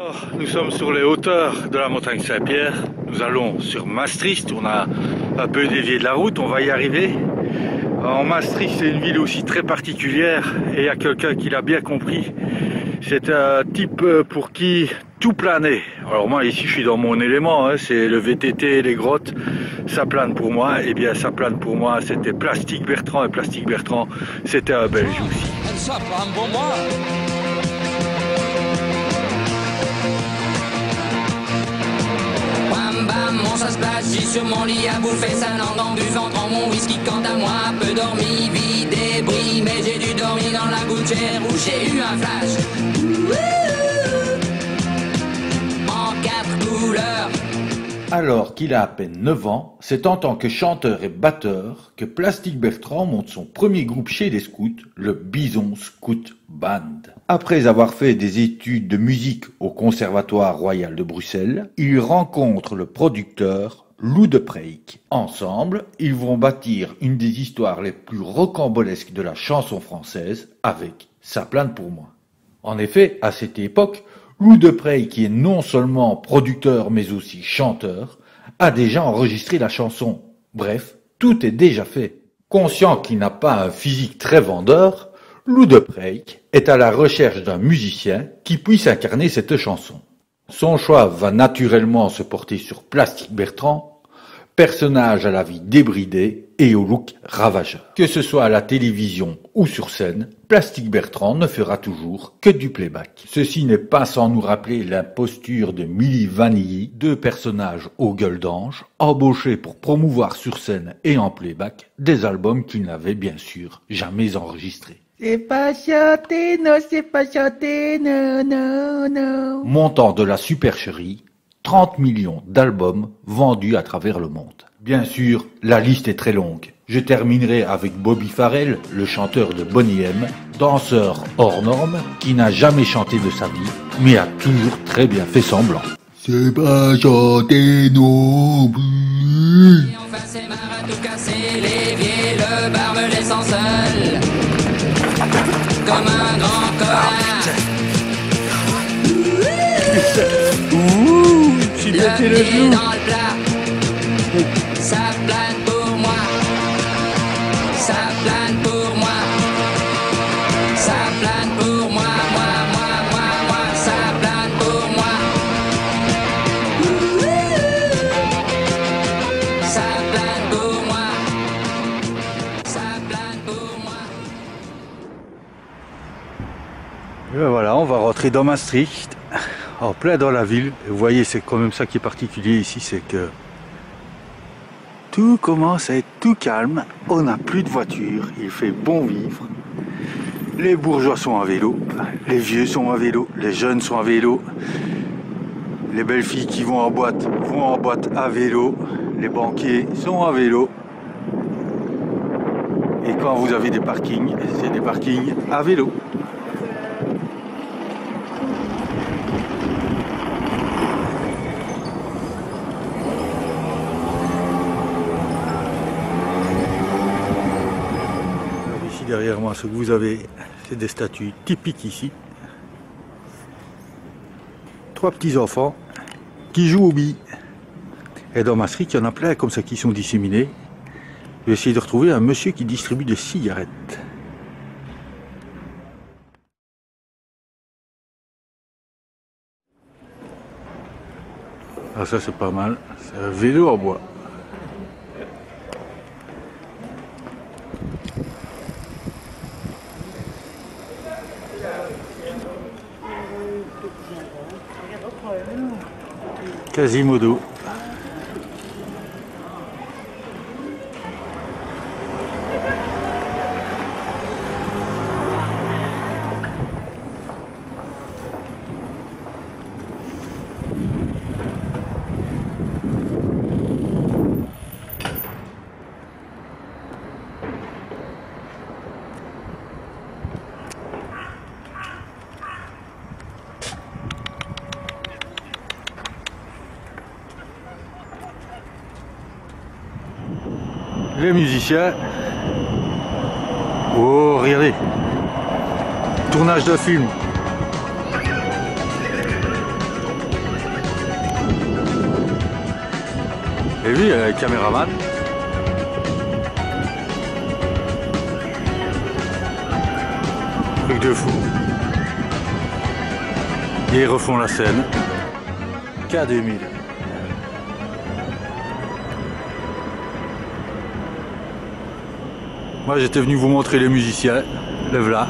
Alors, nous sommes sur les hauteurs de la montagne Saint-Pierre. Nous allons sur Maastricht. On a un peu dévié de la route, on va y arriver. En Maastricht, c'est une ville aussi très particulière et il y a quelqu'un qui l'a bien compris. C'est un type pour qui tout planait. Alors moi ici je suis dans mon élément, hein, c'est le VTT, les grottes, ça plane pour moi. Et bien ça plane pour moi, c'était Plastic Bertrand, et Plastic Bertrand c'était un Belge aussi. Ça plane pour moi. Bam bam, mon ça se passe, j'ai sur mon lit à bouffer sa langue en buvant dans mon whisky. Quant à moi, peu dormi, vie débris, mais j'ai dû dormir dans la gouttière où j'ai eu un flash. En 4 couleurs. Alors qu'il a à peine 9 ans, c'est en tant que chanteur et batteur que Plastic Bertrand monte son premier groupe chez les scouts, le Bison Scout Band. Après avoir fait des études de musique au Conservatoire Royal de Bruxelles, il rencontre le producteur Lou de Preijk. Ensemble, ils vont bâtir une des histoires les plus rocambolesques de la chanson française avec Ça plane pour moi. En effet, à cette époque, Lou de Preijk, qui est non seulement producteur mais aussi chanteur, a déjà enregistré la chanson. Bref, tout est déjà fait. Conscient qu'il n'a pas un physique très vendeur, Lou de Preijk est à la recherche d'un musicien qui puisse incarner cette chanson. Son choix va naturellement se porter sur Plastic Bertrand, personnage à la vie débridée et au look ravageur. Que ce soit à la télévision ou sur scène, Plastic Bertrand ne fera toujours que du playback. Ceci n'est pas sans nous rappeler l'imposture de Milli Vanilli, deux personnages aux gueules d'ange, embauchés pour promouvoir sur scène et en playback des albums qu'ils n'avaient bien sûr jamais enregistrés. C'est pas chanté, non, c'est pas chanté, non, non, non. Montant de la supercherie, 30 millions d'albums vendus à travers le monde. Bien sûr, la liste est très longue. Je terminerai avec Bobby Farrell, le chanteur de Boney M, danseur hors norme, qui n'a jamais chanté de sa vie, mais a toujours très bien fait semblant. C'est pas chanté non plus. Et enfin c'est marre à tout casser, l'évier, le bar me laissant seul. Comme un grand connard. Ouh, j'ai pété le genou. Dans le plat. Ça plane pour moi. Ça plane pour moi. Ça plane pour moi. Moi. Ça plane pour moi. Ça plane pour moi. Ça plane pour moi. Et ben voilà, on va rentrer dans Maastricht, en plein dans la ville. Et vous voyez, c'est quand même ça qui est particulier ici, c'est que tout commence à être tout calme, on n'a plus de voitures, il fait bon vivre. Les bourgeois sont à vélo, les vieux sont à vélo, les jeunes sont à vélo. Les belles filles qui vont en boîte à vélo, les banquiers sont à vélo. Et quand vous avez des parkings, c'est des parkings à vélo. Derrière moi, ce que vous avez, c'est des statues typiques ici. 3 petits enfants qui jouent aux billes. Et dans Maastricht, il y en a plein comme ça qui sont disséminés. Je vais essayer de retrouver un monsieur qui distribue des cigarettes. Ah, ça c'est pas mal, c'est un vélo en bois. Quasimodo. Les musiciens. Oh, regardez. Tournage d'un film. vu, il y a les caméramans. Truc de fou. Et ils refont la scène. K2000. Moi j'étais venu vous montrer les musiciens. Le voilà.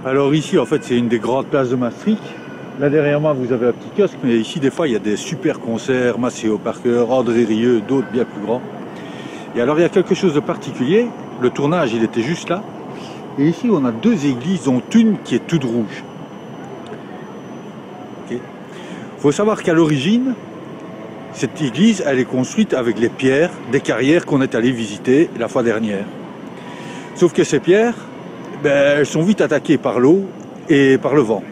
Alors ici en fait c'est une des grandes places de Maastricht. Là derrière moi vous avez un petit kiosque, mais ici des fois il y a des super concerts, Maceo Parker, André Rieu, d'autres bien plus grands. Et alors il y a quelque chose de particulier, le tournage il était juste là. Et ici on a deux églises dont une qui est toute rouge. Okay. Faut savoir qu'à l'origine, cette église elle est construite avec les pierres des carrières qu'on est allé visiter la fois dernière. Sauf que ces pierres, ben, elles sont vite attaquées par l'eau et par le vent.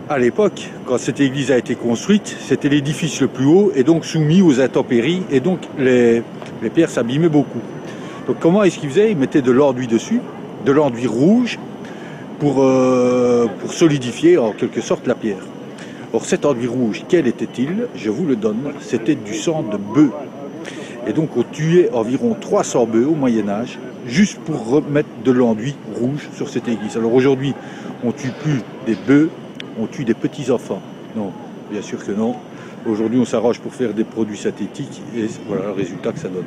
À l'époque, quand cette église a été construite, c'était l'édifice le plus haut et donc soumis aux intempéries et donc les pierres s'abîmaient beaucoup. Donc comment est-ce qu'ils faisaient? Ils mettaient de l'enduit dessus, de l'enduit rouge pour solidifier en quelque sorte la pierre. Or cet enduit rouge, quel était-il? Je vous le donne, c'était du sang de bœuf. Et donc on tuait environ 300 bœufs au Moyen-Âge, juste pour remettre de l'enduit rouge sur cette église. Alors aujourd'hui, on ne tue plus des bœufs, on tue des petits-enfants. Non, bien sûr que non. Aujourd'hui, on s'arrange pour faire des produits synthétiques et voilà le résultat que ça donne.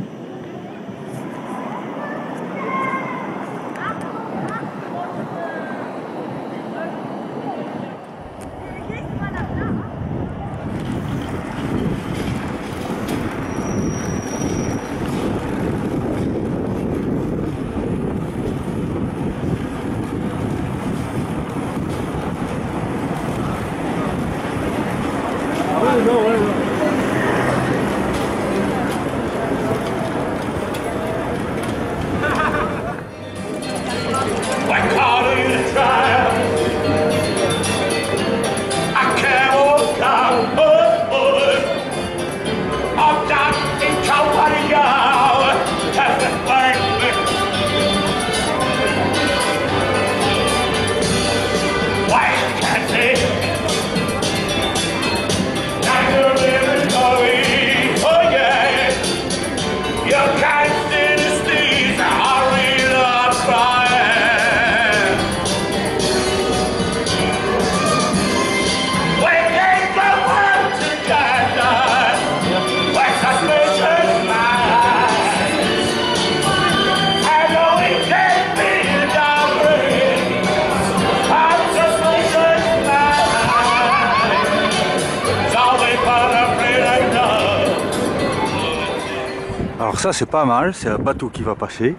Alors ça c'est pas mal, c'est un bateau qui va passer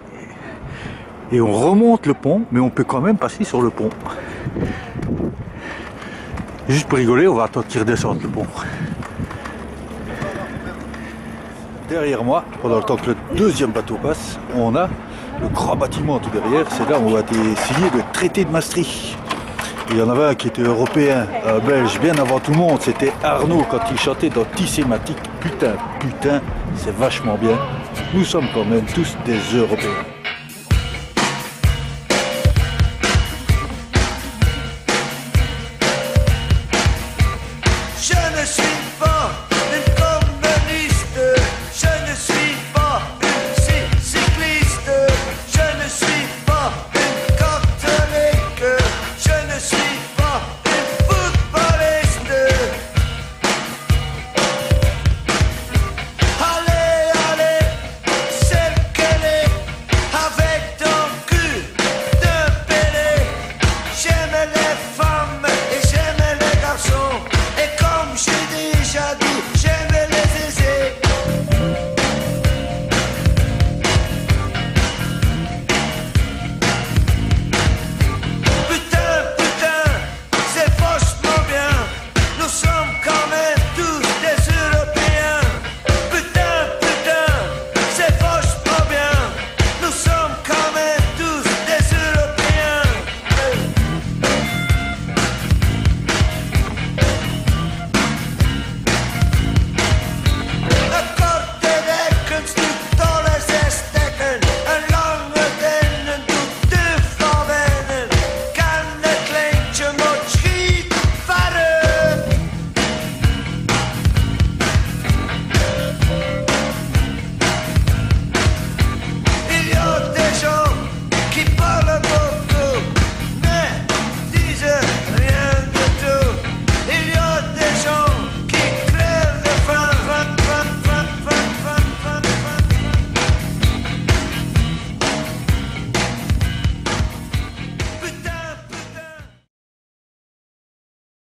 et on remonte le pont, mais on peut quand même passer sur le pont. Juste pour rigoler, on va attendre qu'il redescende le pont. Derrière moi, pendant le temps que le deuxième bateau passe, on a le grand bâtiment tout derrière, c'est là où a été signé le traité de Maastricht. Il y en avait un qui était européen, un belge, bien avant tout le monde, c'était Arnaud quand il chantait dans Tissematic. Putain, putain, c'est vachement bien. Nous sommes quand même tous des Européens.